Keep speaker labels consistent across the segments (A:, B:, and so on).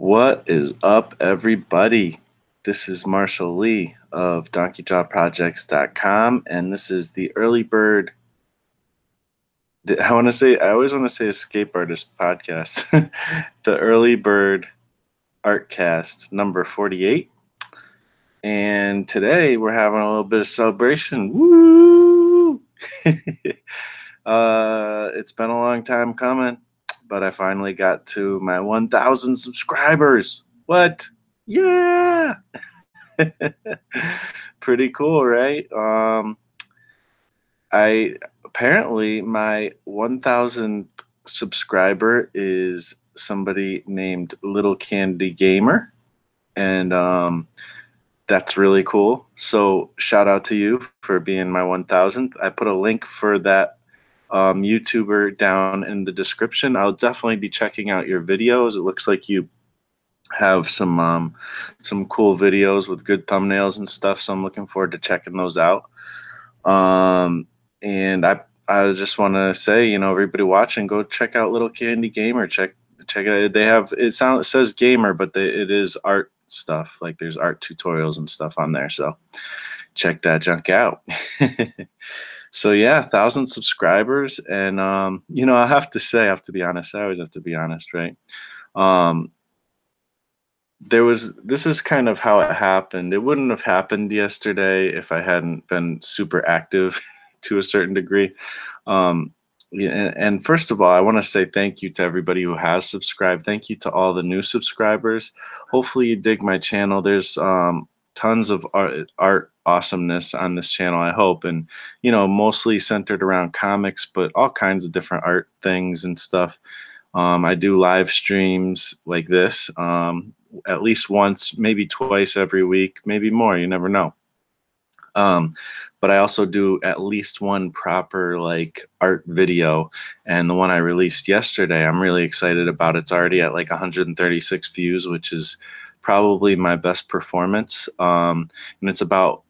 A: What is up, everybody? This is Marshall Lee of DonkeyJawProjects.com, and this is the Early Bird. I always want to say Escape Artist podcast, the Early Bird Artcast number 48. And today we're having a little bit of celebration. Woo! It's been a long time coming, but I finally got to my 1,000 subscribers. What? Yeah! Pretty cool, right? I apparently my 1,000 subscriber is somebody named Little Candy Gamer, and that's really cool. So shout out to you for being my 1,000th. I put a link for that YouTuber down in the description. I'll definitely be checking out your videos. It looks like you have some cool videos with good thumbnails and stuff, so I'm looking forward to checking those out. And I just want to say, everybody watching, go check out Little Candy Gamer. Check it out. They have it says gamer, but it is art stuff. Like there's art tutorials and stuff on there, so check that junk out. So yeah, 1,000 subscribers, and I have to be honest. I always have to be honest, right? This is kind of how it happened. It wouldn't have happened yesterday if I hadn't been super active to a certain degree. And first of all, I want to say thank you to everybody who has subscribed. Thank you to all the new subscribers. Hopefully you dig my channel. There's tons of art awesomeness on this channel, I hope, and mostly centered around comics, but all kinds of different art things and stuff. I do live streams like this at least once, maybe twice every week, maybe more, you never know. But I also do at least one proper like art video, and the one I released yesterday, I'm really excited about. It's already at like 136 views, which is probably my best performance. And it's about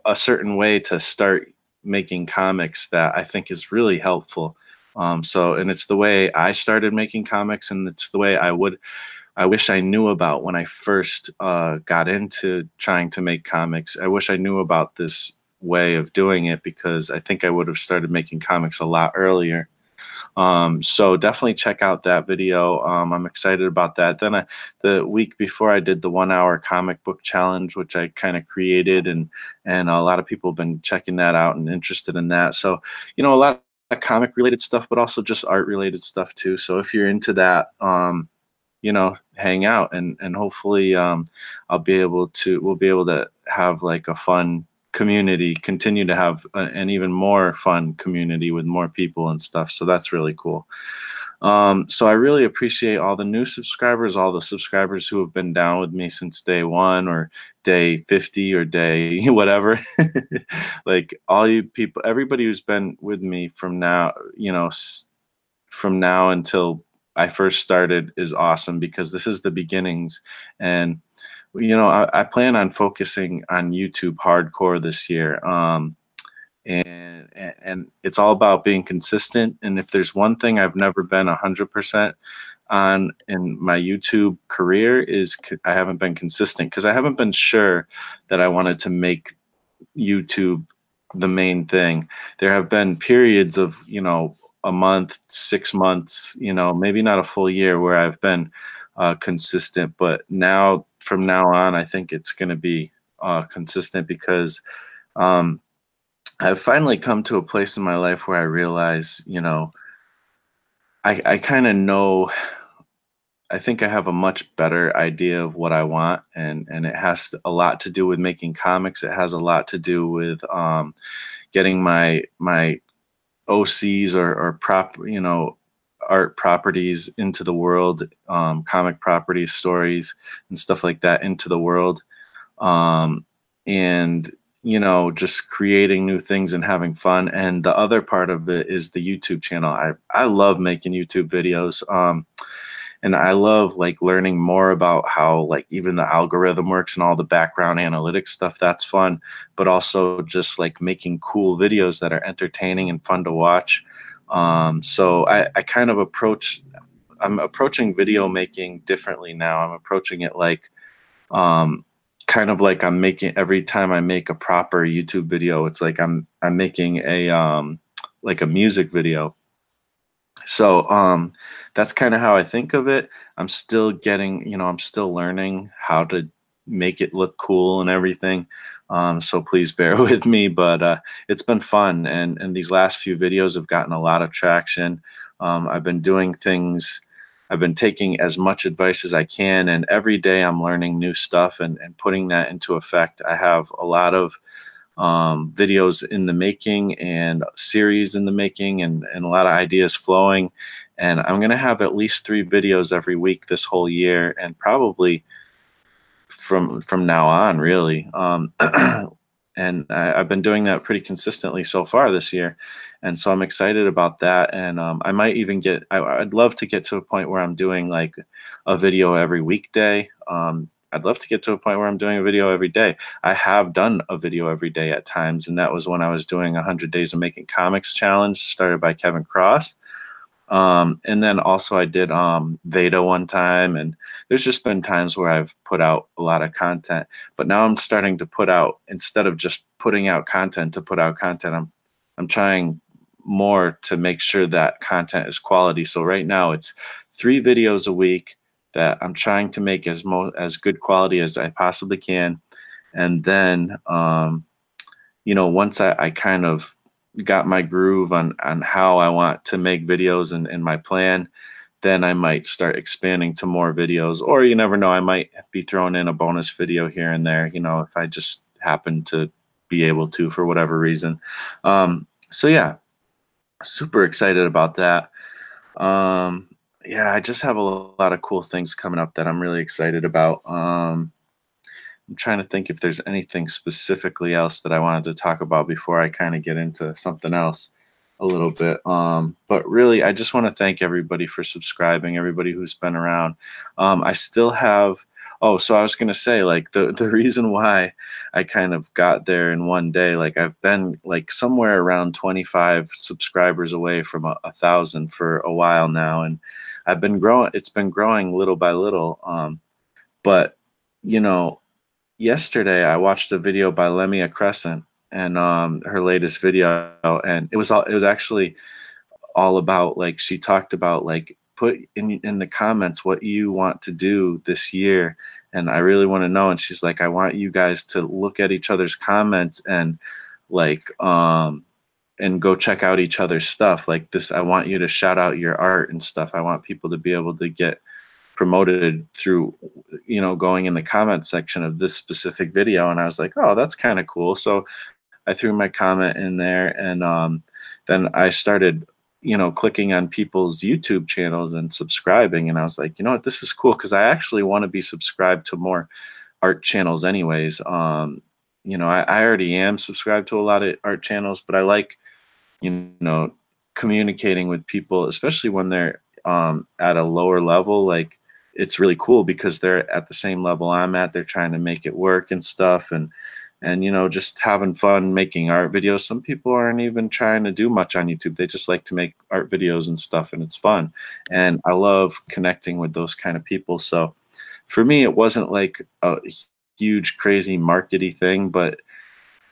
A: a certain way to start making comics that I think is really helpful. And it's the way I started making comics, and it's the way I wish I knew about when I first got into trying to make comics. I wish I knew about this way of doing it, because I think I would have started making comics a lot earlier. So definitely check out that video. I'm excited about that. Then the week before, I did the 1-hour comic book challenge, which I kind of created, and a lot of people have been checking that out and interested in that. So, a lot of comic related stuff, but also just art related stuff too. So if you're into that, hang out, and hopefully we'll be able to have like a fun community, continue to have an even more fun community with more people and stuff. So that's really cool. So I really appreciate all the new subscribers, all the subscribers who have been down with me since day 1 or day 50 or day whatever. Like all you people, everybody who's been with me from now, from now until I first started is awesome, because this is the beginnings. And I plan on focusing on YouTube hardcore this year. And it's all about being consistent. And if there's one thing I've never been 100% on in my YouTube career, is I haven't been consistent, because I haven't been sure that I wanted to make YouTube the main thing. There have been periods of, a month, 6 months, maybe not a full year, where I've been consistent. But from now on, I think it's going to be consistent, because I've finally come to a place in my life where I realize, I kind of know. I think I have a much better idea of what I want, and it has a lot to do with making comics. It has a lot to do with getting my OCs or art properties into the world, comic properties, stories, and stuff like that into the world, and just creating new things and having fun. And the other part of it is the YouTube channel. I love making YouTube videos. And I love like learning more about how like even the algorithm works and all the background analytics stuff. That's fun, but also just like making cool videos that are entertaining and fun to watch. So I kind of approach I'm approaching video making differently now. I'm approaching it like um, kind of like I'm making every time I make a proper YouTube video, it's like I'm making a like a music video. So that's kind of how I think of it. I'm still getting, I'm still learning how to make it look cool and everything. So please bear with me, but it's been fun, and these last few videos have gotten a lot of traction. I've been doing things. I've been taking as much advice as I can, and every day I'm learning new stuff and putting that into effect. I have a lot of videos in the making and series in the making, and a lot of ideas flowing. And I'm going to have at least 3 videos every week this whole year, and probably from now on, really. And I've been doing that pretty consistently so far this year, and so I'm excited about that. And I might even get. I'd love to get to a point where I'm doing like a video every weekday. I'd love to get to a point where I'm doing a video every day. I have done a video every day at times, and that was when I was doing 100 Days of Making Comics challenge started by Kevin Cross. And then also I did Veda one time, and there's just been times where I've put out a lot of content, but now I'm starting to put out, instead of just putting out content to put out content, I'm trying more to make sure that content is quality. So right now it's 3 videos a week that I'm trying to make as good quality as I possibly can. And then once I kind of got my groove on how I want to make videos and my plan, then I might start expanding to more videos. Or you never know, I might be throwing in a bonus video here and there, if I just happen to be able to for whatever reason. So yeah, super excited about that. Yeah, I just have a lot of cool things coming up that I'm really excited about. I'm trying to think if there's anything specifically else that I wanted to talk about before I kind of get into something else a little bit. But really, I just want to thank everybody for subscribing, everybody who's been around. I still have, oh, so I was going to say, like, the reason why I kind of got there in one day, like, I've been like somewhere around 25 subscribers away from 1,000 for a while now. And I've been growing, it's been growing little by little. But, you know, yesterday I watched a video by Lemia Crescent, and her latest video, and it was actually all about, like, she talked about, like, put in the comments what you want to do this year, and I really want to know. And she's like, I want you guys to look at each other's comments and like and go check out each other's stuff. Like this, I want you to shout out your art and stuff. I want people to be able to get promoted through, going in the comment section of this specific video. And I was like, oh, that's kind of cool. So I threw my comment in there, and then I started, clicking on people's YouTube channels and subscribing. And I was like, you know what, this is cool, because I actually want to be subscribed to more art channels anyways. I already am subscribed to a lot of art channels, but I like, you know, communicating with people, especially when they're at a lower level. Like, it's really cool because they're at the same level I'm at. They're trying to make it work and stuff, and just having fun making art videos. Some people aren't even trying to do much on YouTube. They just like to make art videos and stuff, and it's fun. And I love connecting with those kind of people. So for me, it wasn't like a huge, crazy markety thing, but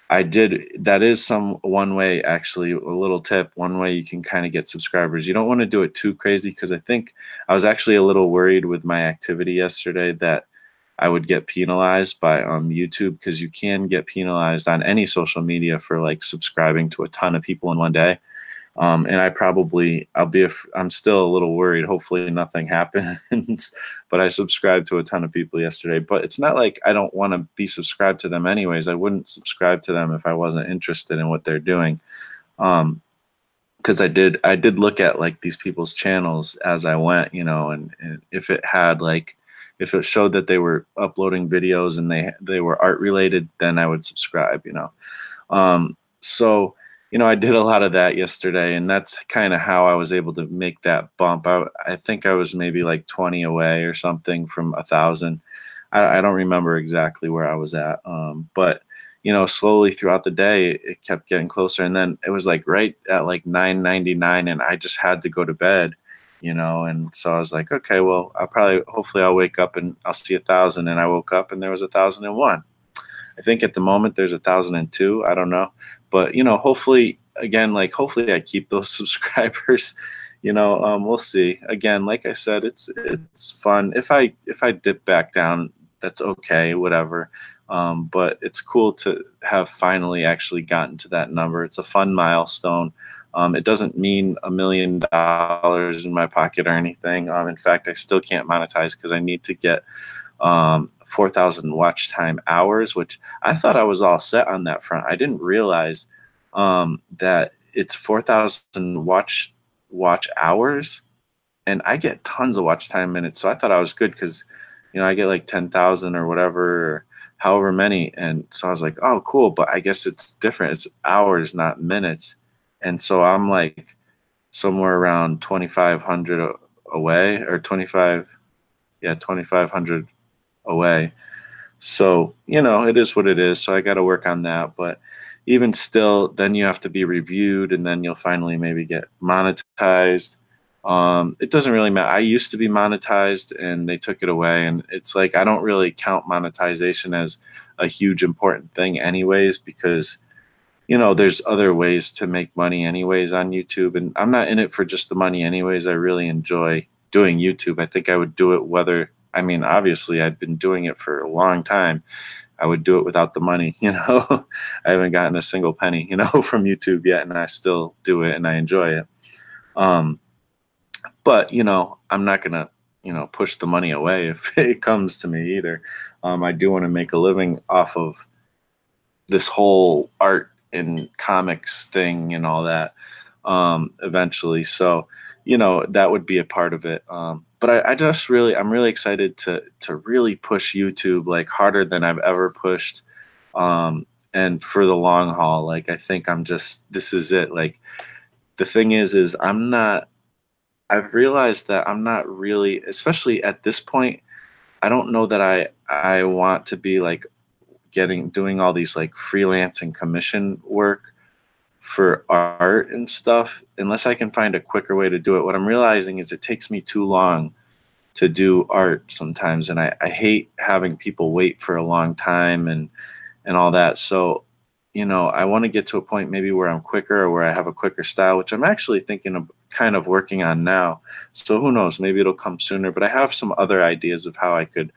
A: that is one way, actually, a little tip, one way you can kind of get subscribers. You don't want to do it too crazy, because I think I was actually a little worried with my activity yesterday that I would get penalized by YouTube, because you can get penalized on any social media for like subscribing to a ton of people in one day. And I'm still a little worried. Hopefully nothing happens, but I subscribed to a ton of people yesterday. But it's not like I don't want to be subscribed to them anyways. I wouldn't subscribe to them if I wasn't interested in what they're doing. Because I did look at like these people's channels as I went, and if it had like, if it showed that they were uploading videos and they were art related, then I would subscribe. So I did a lot of that yesterday, and that's kind of how I was able to make that bump. I think I was maybe like 20 away or something from 1,000. I don't remember exactly where I was at, but slowly throughout the day, it kept getting closer, and then it was like right at like 999, and I just had to go to bed. you know. And so I was like, okay, well, hopefully I'll wake up and I'll see 1,000. And I woke up and there was 1,001. I think at the moment there's 1,002. I don't know, but you know, hopefully, again, like hopefully I keep those subscribers. You know, we'll see. Again, like I said, it's fun. If I dip back down, that's okay, whatever. But it's cool to have finally actually gotten to that number. It's a fun milestone. It doesn't mean $1 million in my pocket or anything. In fact, I still can't monetize because I need to get 4,000 watch time hours, which I thought I was all set on that front. I didn't realize that it's 4,000 watch hours, and I get tons of watch time minutes. So I thought I was good because, you know, I get like 10,000 or whatever, or however many. And so I was like, oh, cool. But I guess it's different. It's hours, not minutes. And so I'm like somewhere around 2,500 away, or 2,500 away. So, you know, it is what it is. So I got to work on that. But even still, then you have to be reviewed, and then you'll finally maybe get monetized. It doesn't really matter. I used to be monetized and they took it away. And it's like, I don't really count monetization as a huge important thing anyways, because, you know, there's other ways to make money anyways on YouTube. And I'm not in it for just the money anyways. I really enjoy doing YouTube. I think I would do it I mean, obviously I've been doing it for a long time. I would do it without the money, you know. I haven't gotten a single penny, you know, from YouTube yet, and I still do it and I enjoy it. But, you know, I'm not going to, you know, push the money away if it comes to me either. I do want to make a living off of this whole art and comics thing and all that eventually. So, you know, that would be a part of it. But I'm really excited to really push YouTube like harder than I've ever pushed. And for the long haul, like, I think this is it. Like, the thing is I've realized that I'm not really, especially at this point, I don't know that I want to be like doing all these like freelance and commission work for art and stuff, unless I can find a quicker way to do it. What I'm realizing is it takes me too long to do art sometimes, and I hate having people wait for a long time and all that. So, you know, I want to get to a point maybe where I'm quicker, or where I have a quicker style, which I'm actually thinking of kind of working on now. So who knows, maybe it'll come sooner. But I have some other ideas of how I could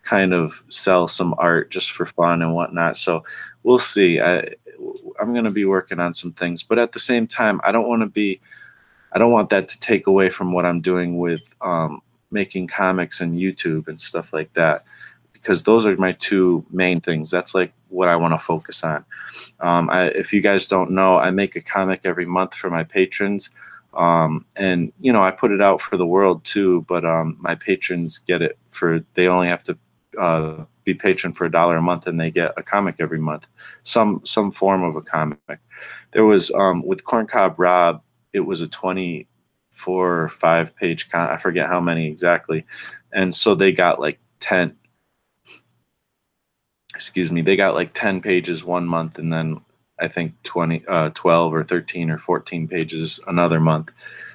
A: kind of sell some art just for fun and whatnot. So we'll see. I'm going to be working on some things, but at the same time, I don't want that to take away from what I'm doing with making comics and YouTube and stuff like that, because those are my two main things. That's like what I want to focus on. If you guys don't know, I make a comic every month for my patrons. And, you know, I put it out for the world too, but my patrons get it they only have to be patron for $1 a month, and they get a comic every month, some form of a comic. There was with Corncob Rob, it was a 24 or 5 page I forget how many exactly, and so they got like 10 pages one month, and then I think 12 or 13 or 14 pages another month.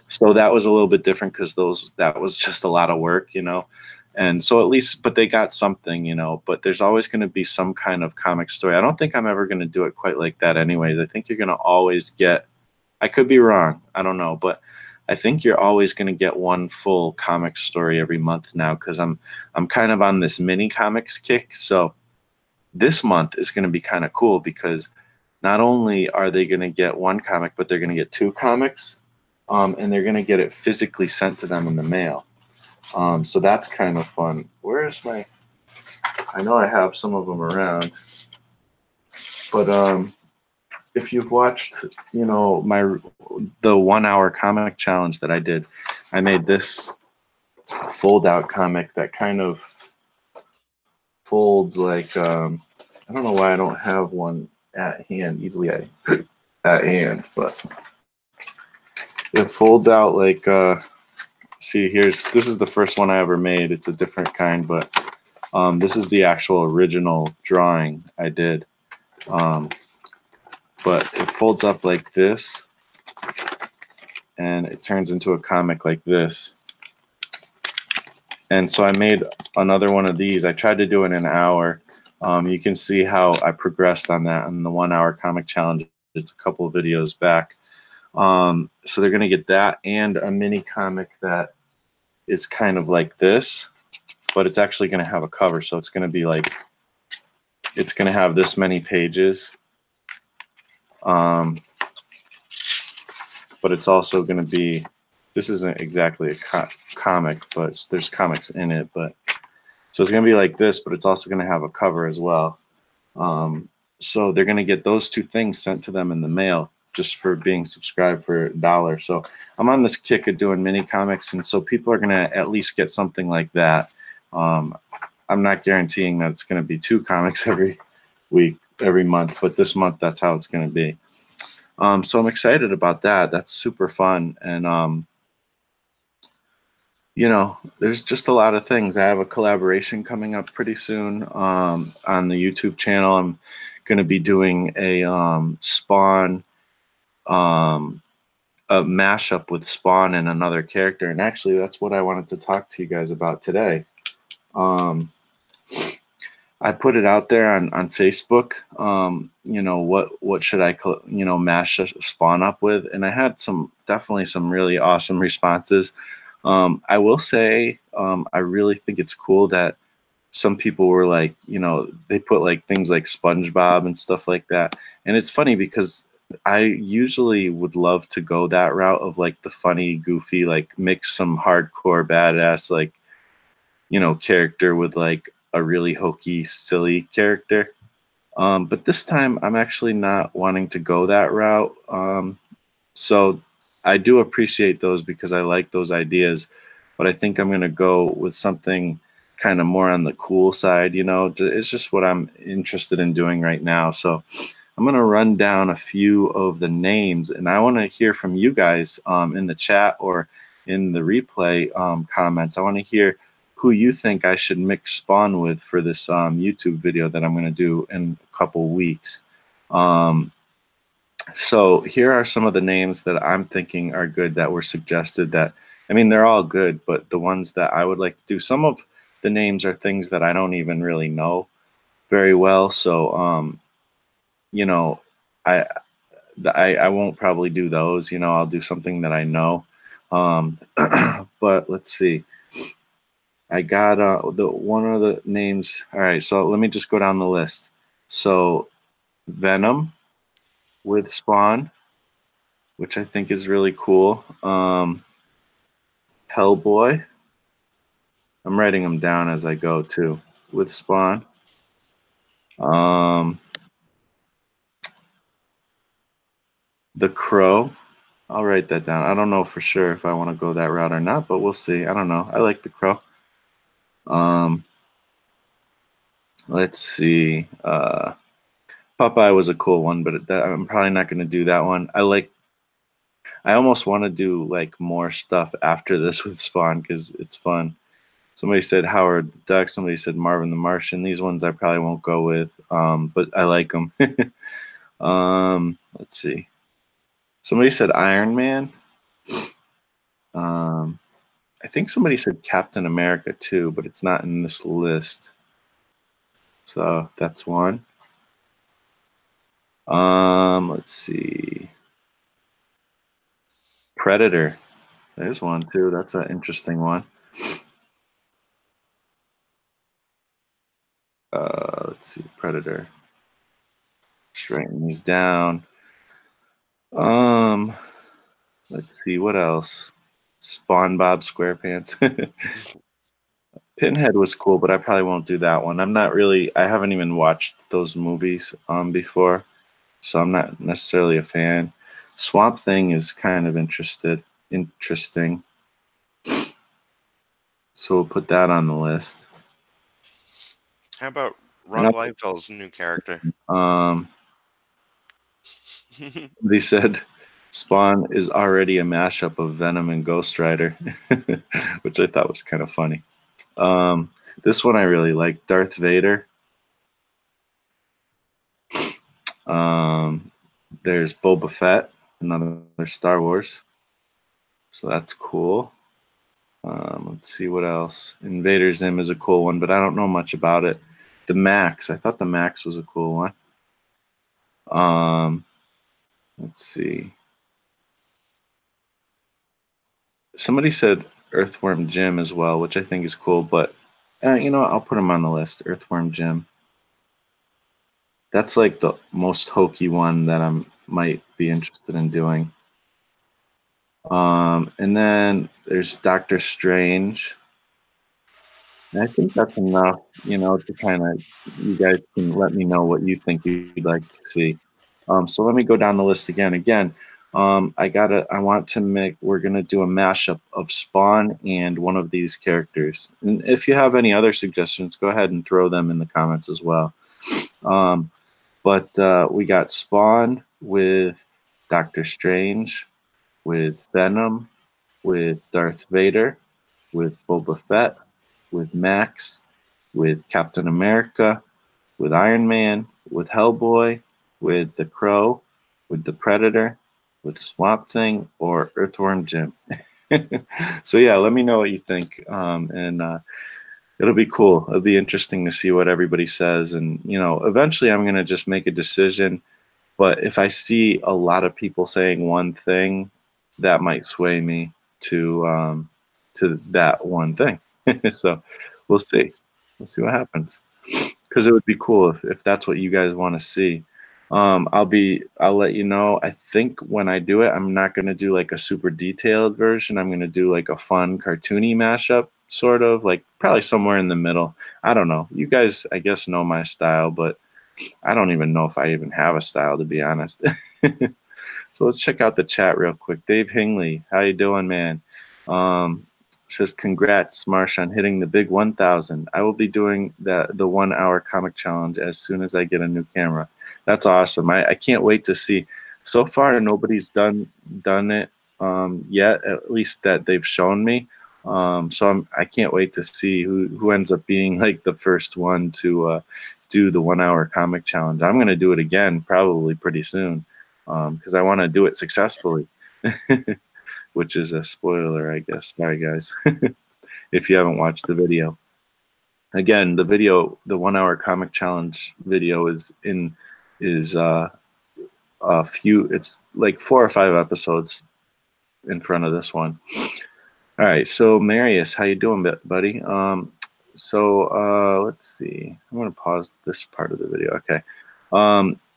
A: So that was a little bit different, because that was just a lot of work, you know. And so at least, but they got something, you know. But there's always going to be some kind of comic story. I don't think I'm ever going to do it quite like that anyways. I think you're going to always get, I could be wrong, I don't know, but I think you're always going to get one full comic story every month now, because I'm kind of on this mini comics kick. So this month is going to be kind of cool, because not only are they going to get one comic, but they're going to get 2 comics, and they're going to get it physically sent to them in the mail. So that's kind of fun. Where's I know I have some of them around, but if you've watched, you know, the 1 hour comic challenge that I did, I made this fold out comic that kind of folds like, I don't know why I don't have one at hand easily at hand, but it folds out like, see, this is the first one I ever made. It's a different kind, but this is the actual original drawing I did. But it folds up like this, and it turns into a comic like this. And so I made another one of these. I tried to do it in an hour. You can see how I progressed on that on the 1 hour comic challenge. It's a couple of videos back. So they're going to get that and a mini comic that is kind of like this, but it's actually going to have a cover. So it's going to be like, it's going to have this many pages. But it's also going to be, this isn't exactly a comic, but there's comics in it. But so it's going to be like this, but it's also going to have a cover as well. So they're going to get those two things sent to them in the mail just for being subscribed for $1. So I'm on this kick of doing mini comics, and so people are going to at least get something like that. I'm not guaranteeing that it's going to be 2 comics every week, every month, but this month that's how it's going to be. So I'm excited about that. That's super fun. And, you know, there's just a lot of things. I have a collaboration coming up pretty soon on the YouTube channel. I'm going to be doing a Spawn, a mashup with Spawn and another character. And actually, that's what I wanted to talk to you guys about today. I put it out there on Facebook, you know, what should I, you know, mash Spawn up with? And I had definitely some really awesome responses. I will say, I really think it's cool that some people were like, you know, they put like things like SpongeBob and stuff like that. And it's funny because I usually would love to go that route of like the funny, goofy, like mix some hardcore badass, like, you know, character with like a really hokey, silly character. But this time I'm actually not wanting to go that route. So I do appreciate those because I like those ideas, but I think I'm going to go with something kind of more on the cool side. You know, it's just what I'm interested in doing right now. So I'm going to run down a few of the names, and I want to hear from you guys in the chat or in the replay comments. I want to hear who you think I should mix Spawn with for this YouTube video that I'm going to do in a couple weeks. So here are some of the names that I'm thinking are good that were suggested. That, I mean, they're all good, but the ones that I would like to do, some of the names are things that I don't even really know very well. So, you know, I won't probably do those. You know, I'll do something that I know. But let's see. I got one of the names. All right, so let me just go down the list. So Venom with Spawn, which I think is really cool. Hellboy. I'm writing them down as I go too. With Spawn. The Crow. I'll write that down. I don't know for sure if I want to go that route or not, but we'll see. I don't know. I like the Crow. Let's see. Popeye was a cool one, but I'm probably not going to do that one. I almost want to do like more stuff after this with Spawn because it's fun. Somebody said Howard the Duck. Somebody said Marvin the Martian. These ones I probably won't go with, but I like them. Let's see. Somebody said Iron Man. I think somebody said Captain America too, but it's not in this list. So that's one. Let's see. Predator. There's one too. That's an interesting one. Let's see. Predator. Just writing these down. Let's see. What else? SpongeBob SquarePants. Pinhead was cool, but I probably won't do that one. I haven't even watched those movies before, so I'm not necessarily a fan. Swamp Thing is kind of interesting. So we'll put that on the list.
B: How about Rob Liefeld's new character?
A: They said Spawn is already a mashup of Venom and Ghost Rider, which I thought was kind of funny. This one I really like, Darth Vader. There's Boba Fett, another Star Wars. So that's cool. Let's see what else. Invader Zim is a cool one, but I don't know much about it. The Max, I thought the Max was a cool one. Let's see. Somebody said Earthworm Jim as well, which I think is cool, but you know what? I'll put him on the list. Earthworm Jim. That's like the most hokey one that I might be interested in doing. And then there's Doctor Strange. And I think that's enough, you know, to kind of, you guys can let me know what you think you'd like to see. So let me go down the list again. I want to we're going to do a mashup of Spawn and one of these characters. And if you have any other suggestions, go ahead and throw them in the comments as well. But we got Spawn with Doctor Strange, with Venom, with Darth Vader, with Boba Fett, with Max, with Captain America, with Iron Man, with Hellboy, with the Crow, with the Predator, with Swamp Thing, or Earthworm Jim. So yeah, let me know what you think, and it'll be cool. It'll be interesting to see what everybody says, and you know, eventually I'm gonna just make a decision. But if I see a lot of people saying one thing, that might sway me to that one thing. So we'll see. We'll see what happens. Because it would be cool if that's what you guys want to see. I'll let you know. I think when I do it, I'm not gonna do like a super detailed version. I'm gonna do like a fun cartoony mashup, sort of like probably somewhere in the middle. I don't know. You guys, I guess, know my style, but I don't even know if I even have a style, to be honest. So let's check out the chat real quick. Dave Hingley, how you doing, man? Um, Says congrats, Marsh, on hitting the big 1,000. I will be doing the 1 hour comic challenge as soon as I get a new camera. That's awesome. I can't wait to see. So far, nobody's done it yet, at least that they've shown me. So I can't wait to see who ends up being like the first one to do the 1 hour comic challenge. I'm gonna do it again probably pretty soon because I want to do it successfully. Which is a spoiler, I guess. Sorry, guys, if you haven't watched the video. Again, the 1 hour comic challenge video is a few. It's like 4 or 5 episodes in front of this one. All right, so Marius, how you doing, buddy? Let's see. I'm gonna pause this part of the video. Okay.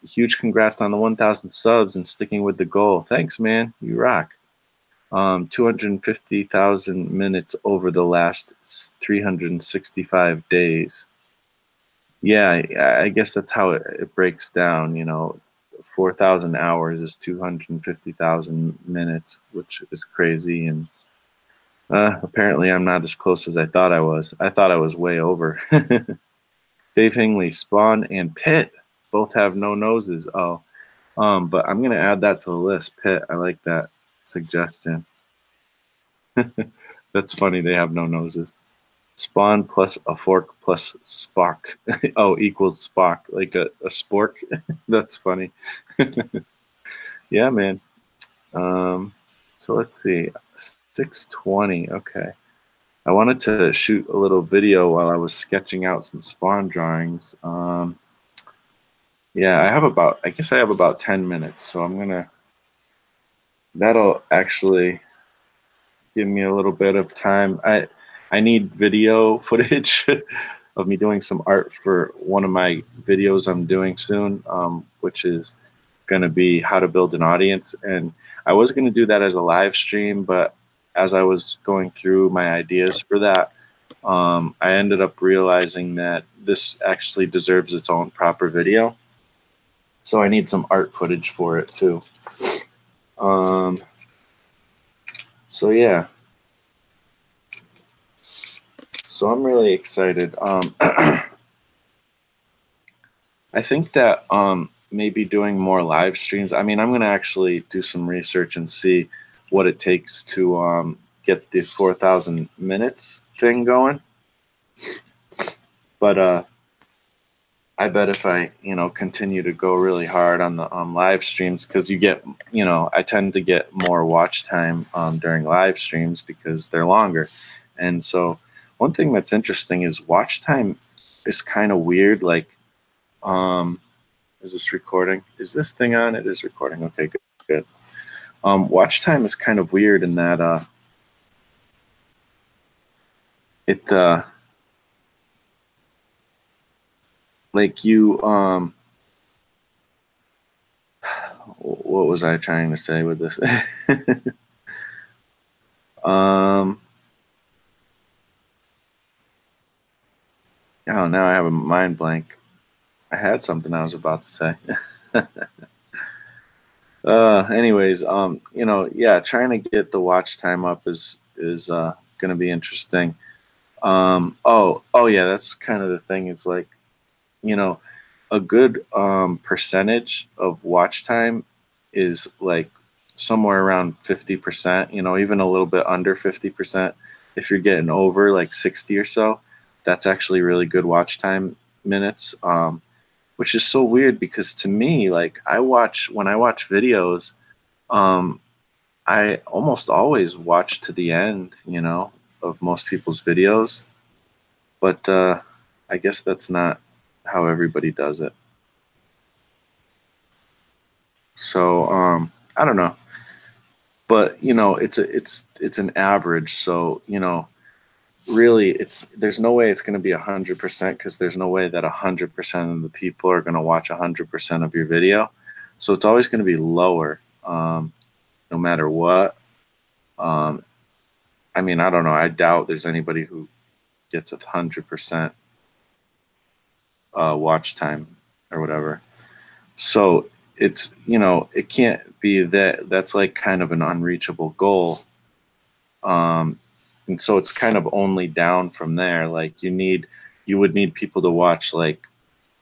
A: Huge congrats on the 1,000 subs and sticking with the goal. Thanks, man. You rock. 250,000 minutes over the last 365 days. Yeah, I guess that's how it breaks down. You know, 4,000 hours is 250,000 minutes, which is crazy. And apparently, I'm not as close as I thought I was. I thought I was way over. Dave Hingley, Spawn, and Pitt both have no noses. Oh, but I'm gonna add that to the list. Pitt, I like that suggestion. That's funny. They have no noses. Spawn plus a fork plus Spock. Oh, equals Spock, like a spork. That's funny. Yeah, man. So let's see. 6:20. Okay. I wanted to shoot a little video while I was sketching out some Spawn drawings. Yeah, I guess I have about 10 minutes, so that'll actually give me a little bit of time. I need video footage of me doing some art for one of my videos I'm doing soon, which is going to be how to build an audience. And I was going to do that as a live stream, but as I was going through my ideas for that, I ended up realizing that this actually deserves its own proper video. So I need some art footage for it too. So yeah. So I'm really excited. I think that maybe doing more live streams. I mean, I'm going to actually do some research and see what it takes to get the 4,000 minutes thing going. But I bet if I, continue to go really hard on the live streams, because you get, I tend to get more watch time during live streams because they're longer. And so, one thing that's interesting is watch time is kind of weird. Like, um, is this recording? Is this thing on? It is recording. Okay, good, good. Watch time is kind of weird in that it like you what was I trying to say with this? um oh, now I have a mind blank. I had something I was about to say. Anyways, yeah, trying to get the watch time up is gonna be interesting. Oh yeah, that's kind of the thing. It's like, you know, a good percentage of watch time is like somewhere around 50%, even a little bit under 50%. If you're getting over like 60 or so, that's actually really good watch time minutes. Which is so weird because to me, like when I watch videos, um, I almost always watch to the end, of most people's videos. But I guess that's not how everybody does it. So I don't know, but it's an average. So really, there's no way it's going to be 100% because there's no way that 100% of the people are going to watch 100% of your video. So it's always going to be lower, no matter what. Um, I mean, I don't know. I doubt there's anybody who gets 100% watch time or whatever. So it's it can't be that. That's like kind of an unreachable goal. And so it's kind of only down from there. Like you would need people to watch like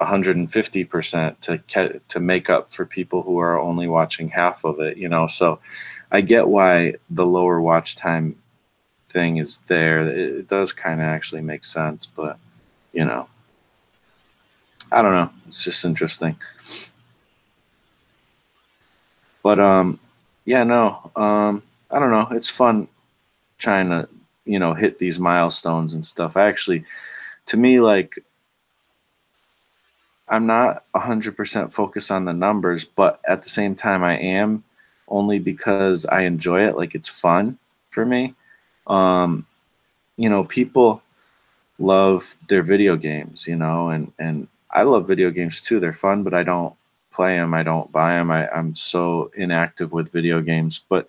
A: 150% to make up for people who are only watching half of it. So I get why the lower watch time thing is there. It does kind of actually make sense, but you know, I don't know. It's just interesting. But yeah, no, I don't know. It's fun trying to hit these milestones and stuff. To me, like I'm not 100% focused on the numbers, but at the same time, I am only because I enjoy it. Like it's fun for me. Um, People love their video games, and I love video games too. They're fun, but I don't play them. I don't buy them. I'm so inactive with video games. But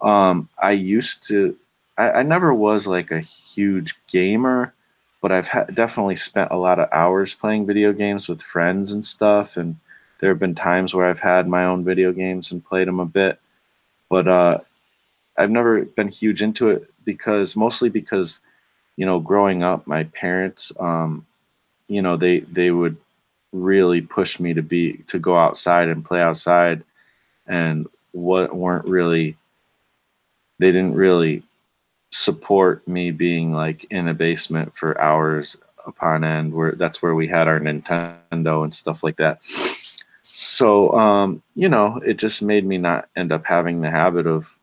A: I used to. I never was like a huge gamer, but definitely spent a lot of hours playing video games with friends and stuff. And there have been times where I've had my own video games and played them a bit. But I've never been huge into it mostly because growing up, my parents, they would really push me to go outside and play outside, and what weren't really they didn't really support me being like in a basement for hours upon end. Where that's where we had our Nintendo and stuff like that. So it just made me not end up having the habit of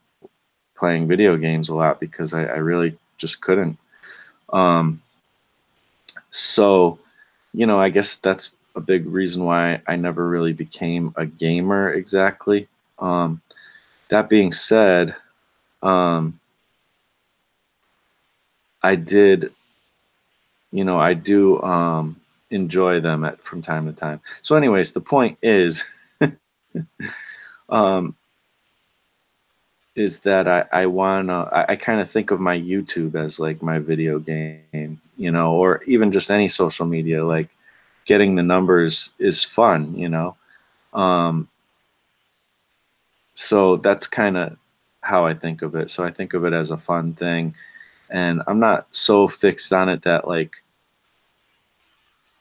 A: playing video games a lot because I really just couldn't. Um, so I guess that's a big reason why I never really became a gamer exactly. That being said, um, I did, I do enjoy them from time to time. So, anyways, the point um, is that I kind of think of my YouTube as like my video game, or even just any social media. Like getting the numbers is fun, Um, so that's kind of how I think of it. So I think of it as a fun thing, and I'm not so fixed on it that like,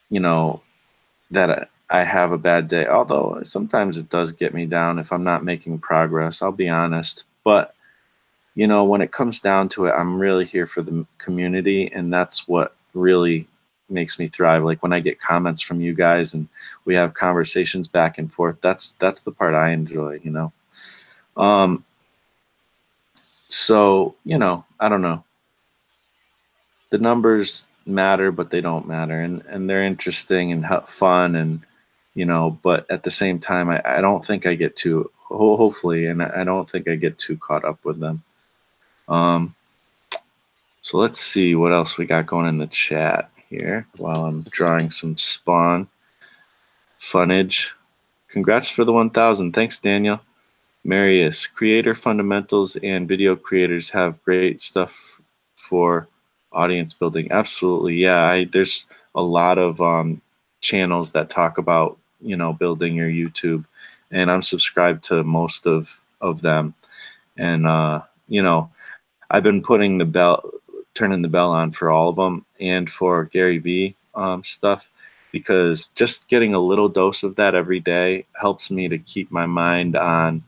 A: you know, that I have a bad day. Although sometimes it does get me down if I'm not making progress. I'll be honest, but when it comes down to it, I'm really here for the community, and that's what really makes me thrive. Like when I get comments from you guys and we have conversations back and forth, that's the part I enjoy, you know. Um, so, you know, I don't know. The numbers matter, but they don't matter, and they're interesting and fun, and you know. But at the same time, I don't think I get too hopefully, and I don't think I get too caught up with them. Um, so let's see what else we got going in the chat here while I'm drawing some spawn funnage. Congrats for the 1,000. Thanks, Daniel. Marius, creator fundamentals and video creators have great stuff for audience building. Absolutely. Yeah, there's a lot of channels that talk about, you know, building your YouTube, and I'm subscribed to most of them. And you know, I've been turning the bell on for all of them, and for Gary V stuff, because just getting a little dose of that every day helps me to keep my mind on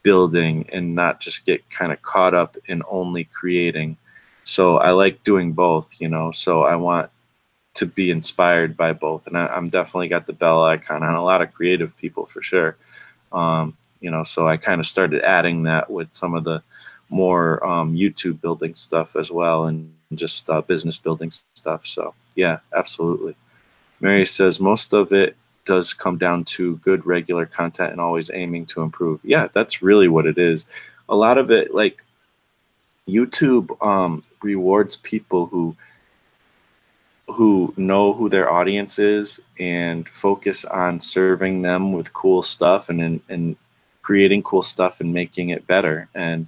A: building and not just get kind of caught up in only creating. So I like doing both, you know, so I want to be inspired by both. And I'm definitely got the bell icon on a lot of creative people for sure. You know, so I kind of started adding that with some of the more YouTube building stuff as well, and just business building stuff. So yeah, absolutely. Mary says most of it does come down to good regular content and always aiming to improve. Yeah, that's really what it is. A lot of it, like YouTube rewards people who know who their audience is and focus on serving them with cool stuff, and creating cool stuff and making it better. And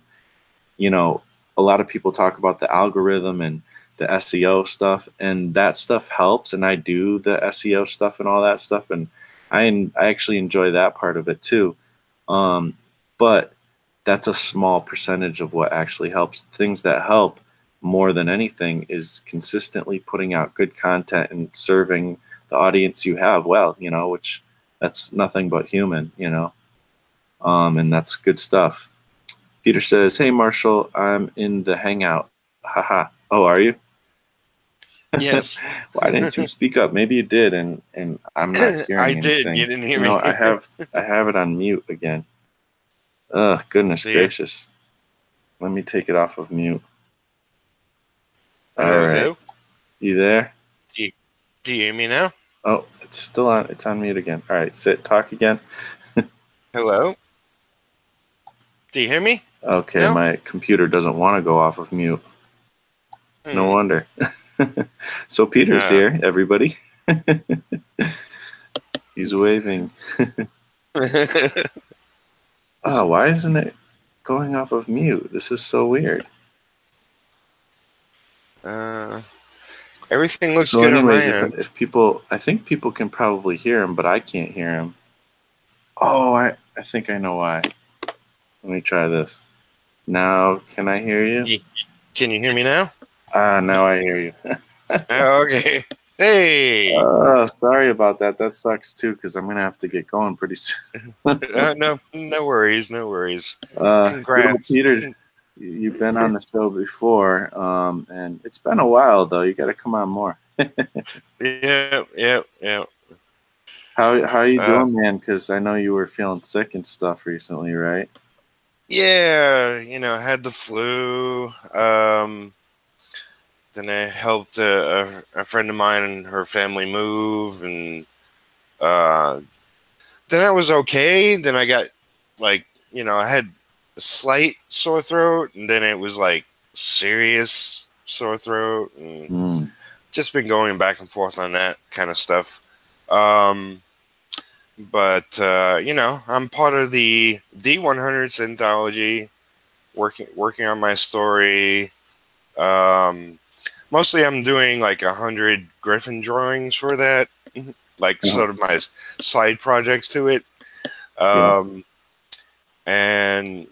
A: you know, a lot of people talk about the algorithm and the SEO stuff, and that stuff helps. And I do the SEO stuff and all that stuff, and I actually enjoy that part of it too. But that's a small percentage of what actually helps. Things that help more than anything is consistently putting out good content and serving the audience you have well, you know, which that's nothing but human, you know. And that's good stuff. Peter says, "Hey Marshall, I'm in the hangout." Haha. Oh, are you?
B: Yes.
A: Why didn't you speak up? Maybe you did, and I'm not
B: I
A: hearing
B: did.
A: anything.
B: You didn't hear
A: You
B: me.
A: know, I have it on mute again. Ugh, goodness
B: Do you?
A: gracious. Let me take it off of mute. All
B: Hello,
A: right.
B: hello.
A: You there?
B: Do you hear me now?
A: Oh, it's still on. It's on mute again. All right, sit. Talk again.
B: Hello. Do you hear me?
A: Okay,
B: No.
A: my computer doesn't want to go off of mute. No wonder. So Peter's here, everybody. He's waving. Oh, why isn't it going off of mute? This is so weird.
B: Everything looks
A: So
B: good on my
A: anyways,
B: end.
A: if people, I think people can probably hear him, but I can't hear him. Oh, I think I know why. Let me try this. Now, can I hear you?
B: Can you hear me now?
A: Now I hear you.
B: Okay. Hey.
A: Sorry about that. That sucks too, because I'm gonna have to get going pretty soon.
B: No worries. No worries.
A: Well,
B: Congrats.
A: Peter, you've been on the show before, and it's been a while though. You got to come on more.
B: Yeah.
A: How you doing, man? Because I know you were feeling sick and stuff recently, right?
B: Yeah, I had the flu. Then I helped a friend of mine and her family move, and then I was okay. Then I got I had a slight sore throat, and then it was like serious sore throat, and just been going back and forth on that kind of stuff. But I'm part of the D100 anthology, working on my story. Mostly I'm doing like 100 Griffin drawings for that, like sort of my side projects to it. And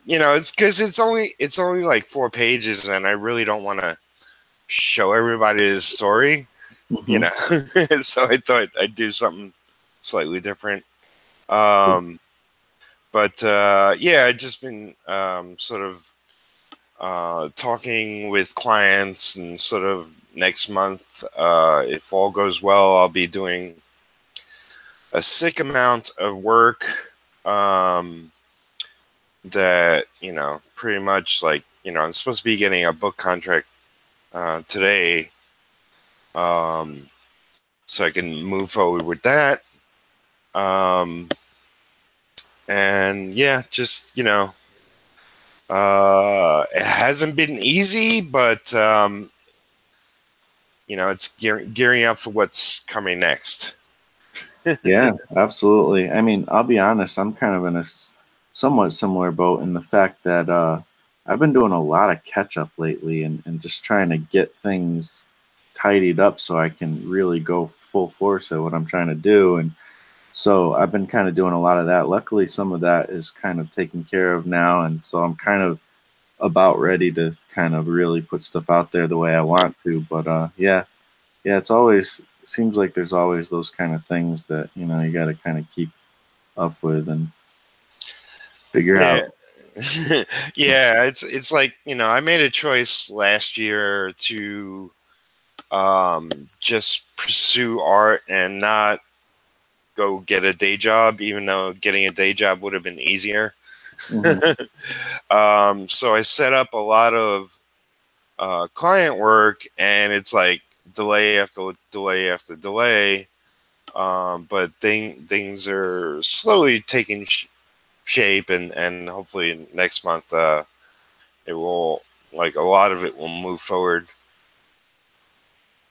B: it's because it's only like 4 pages, and I really don't want to show everybody the story, so I thought I'd do something slightly different. But I've just been sort of talking with clients and sort of next month, if all goes well, I'll be doing a sick amount of work. That, pretty much like, I'm supposed to be getting a book contract today, so I can move forward with that. And yeah, just, it hasn't been easy, but, it's gearing up for what's coming next.
A: Yeah, absolutely. I mean, I'll be honest, I'm kind of in a somewhat similar boat in the fact that I've been doing a lot of catch up lately and just trying to get things tidied up so I can really go full force at what I'm trying to do. And so I've been kind of doing a lot of that. Luckily, some of that is kind of taken care of now. And so I'm kind of about ready to kind of really put stuff out there the way I want to. But yeah, yeah, it's always seems like there's always those kind of things that you got to kind of keep up with and figure
B: Yeah.
A: out.
B: Yeah, it's like, I made a choice last year to just pursue art and not go get a day job, even though getting a day job would have been easier.
A: Hmm.
B: So I set up a lot of client work, and it's like delay after delay after delay. But things are slowly taking shape, and hopefully next month it will, like, a lot of it will move forward.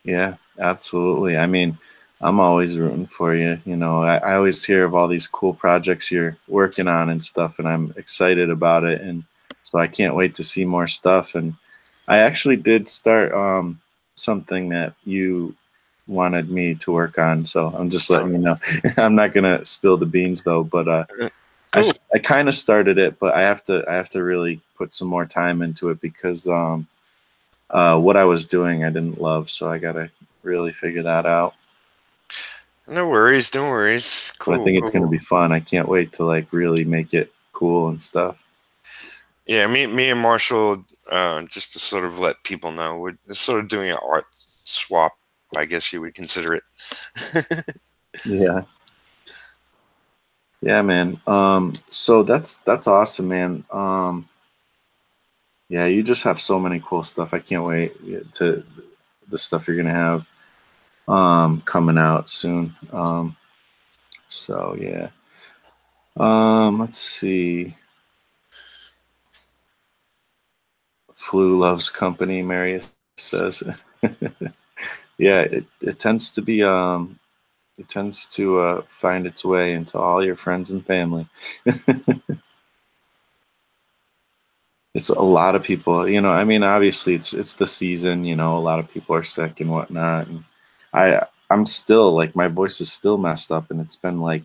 A: Yeah, absolutely. I mean, I'm always rooting for you. I always hear of all these cool projects you're working on and stuff, and I'm excited about it. And so I can't wait to see more stuff. And I actually did start something that you wanted me to work on. So I'm just letting you know. I'm not gonna spill the beans though, but
B: Cool.
A: I kind of started it, but I have to really put some more time into it because what I was doing I didn't love, so I gotta really figure that out.
B: No worries, no worries.
A: But I
B: Cool,
A: think it's gonna
B: cool.
A: be fun. I can't wait to like really make it cool and stuff.
B: Yeah, me and Marshall, just to sort of let people know, we're sort of doing an art swap, I guess you would consider it.
A: Yeah, yeah, man. So that's awesome, man. Yeah, you just have so many cool stuff. I can't wait to the stuff you're gonna have coming out soon. So yeah. Let's see. Flu loves company, Marius says. Yeah, it tends to be it tends to find its way into all your friends and family. It's a lot of people, I mean, obviously it's the season, a lot of people are sick and whatnot. And I'm still like my voice is still messed up and it's been like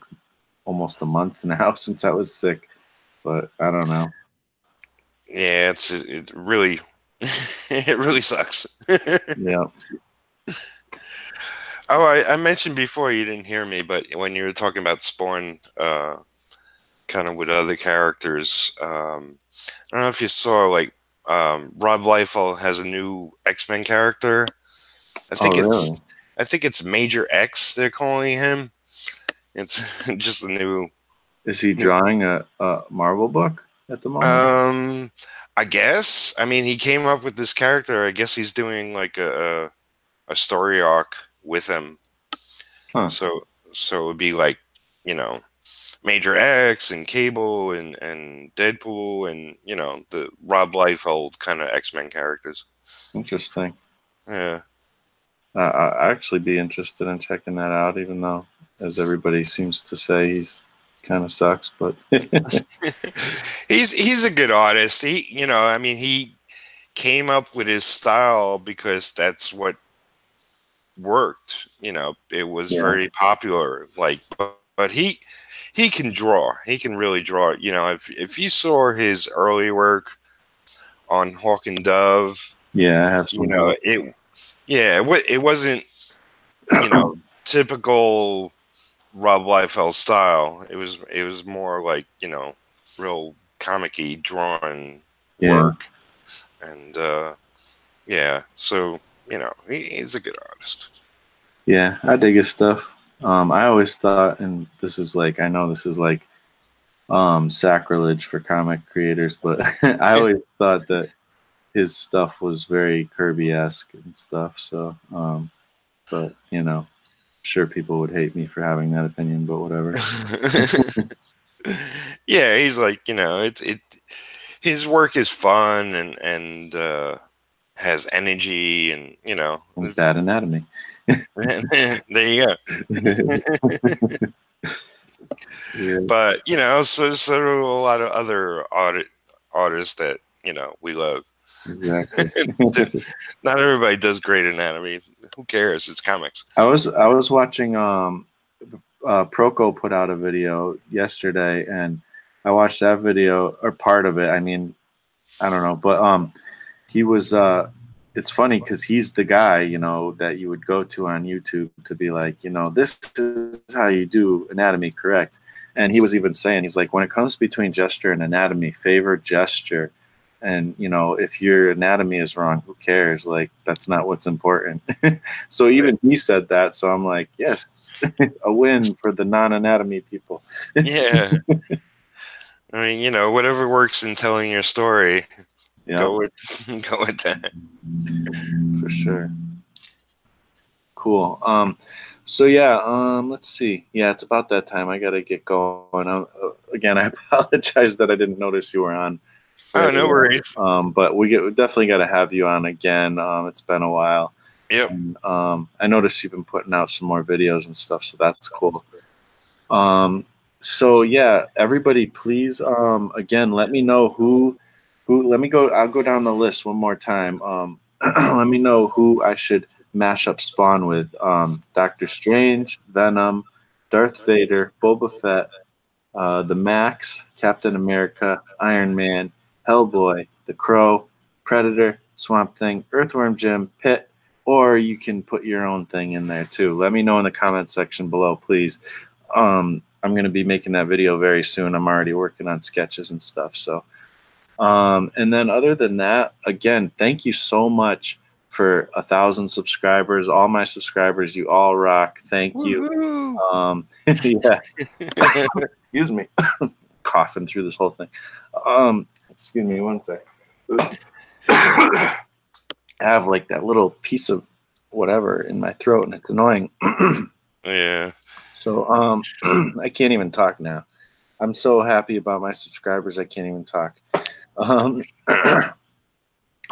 A: almost a month now since I was sick. But I don't know.
B: Yeah, it really it really sucks.
A: Yeah.
B: Oh, I mentioned before, you didn't hear me, but when you were talking about Spawn, kind of with other characters, I don't know if you saw, like, Rob Liefeld has a new X-Men character. I
A: Oh,
B: think it's
A: really?
B: I think it's Major X, they're calling him. It's just a new.
A: Is he drawing a Marvel book at the moment?
B: Um, I guess. I mean, he came up with this character. I guess he's doing like a story arc with him.
A: Huh.
B: So it would be like, you know, Major X and Cable and Deadpool and, the Rob Liefeld kind of X-Men characters.
A: Interesting.
B: Yeah.
A: I actually be interested in checking that out, even though, as everybody seems to say, he's kind of sucks. But
B: He's a good artist. I mean, he came up with his style because that's what worked. It was
A: yeah,
B: very popular. Like, but he can draw. He can really draw. If you saw his early work on Hawk and Dove,
A: yeah, I have some books.
B: it yeah, it wasn't, typical Rob Liefeld style. It was more like, real comic-y drawn
A: Yeah,
B: work. And yeah, so you know, he's a good artist.
A: Yeah, I dig his stuff. I always thought, and this is like, I know this is like sacrilege for comic creators, but I always thought that his stuff was very Kirby-esque and stuff. So, but you know, sure people would hate me for having that opinion, but whatever.
B: Yeah, he's like, you know, his work is fun and has energy, and you know,
A: And bad anatomy.
B: there you go.
A: Yeah,
B: But you know, so do a lot of other artists that you know we love.
A: exactly.
B: Not everybody does great anatomy. Who cares? It's comics.
A: I was watching Proco put out a video yesterday, and I watched that video or part of it. I mean, I don't know, but he was it's funny because he's the guy, you know, that you would go to on YouTube to be like, you know, this is how you do anatomy correct. And he was even saying, he's like, when it comes between gesture and anatomy, favor gesture. And you know, if your anatomy is wrong, who cares? Like, that's not what's important. So even he said that. So I'm like, yes, a win for the non-anatomy people.
B: Yeah. I mean, you know, whatever works in telling your story,
A: Yeah,
B: go with that.
A: for sure. Cool. So yeah, let's see. Yeah, it's about that time. I gotta get going. Again, I apologize that I didn't notice you were on.
B: Oh,
A: Right
B: no
A: away.
B: worries.
A: But we definitely got to have you on again. It's been a while.
B: Yep.
A: And, I noticed you've been putting out some more videos and stuff, so that's cool. So yeah, everybody, please, again, let me know who. Let me go. I'll go down the list one more time. Let me know who I should mash up Spawn with. Doctor Strange, Venom, Darth Vader, Boba Fett, the Max, Captain America, Iron Man, Hellboy, The Crow, Predator, Swamp Thing, Earthworm Jim, Pit, or you can put your own thing in there too. Let me know in the comment section below, please. I'm going to be making that video very soon. I'm already working on sketches and stuff. So, and then other than that, again, thank you so much for 1,000 subscribers. All my subscribers, you all rock. Thank you. Yeah. Excuse me. Coughing through this whole thing. Excuse me one sec. I have like that little piece of whatever in my throat, and it's annoying.
B: Yeah.
A: So I can't even talk now. I'm so happy about my subscribers, I can't even talk.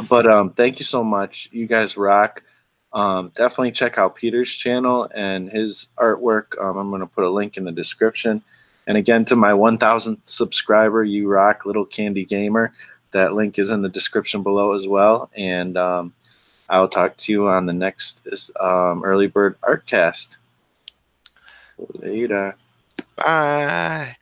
A: But thank you so much. You guys rock. Definitely check out Peter's channel and his artwork. I'm going to put a link in the description. And again, to my 1,000th subscriber, you rock, Little Candy Gamer. That link is in the description below as well. And I'll talk to you on the next Early Bird Artcast. Later.
B: Bye.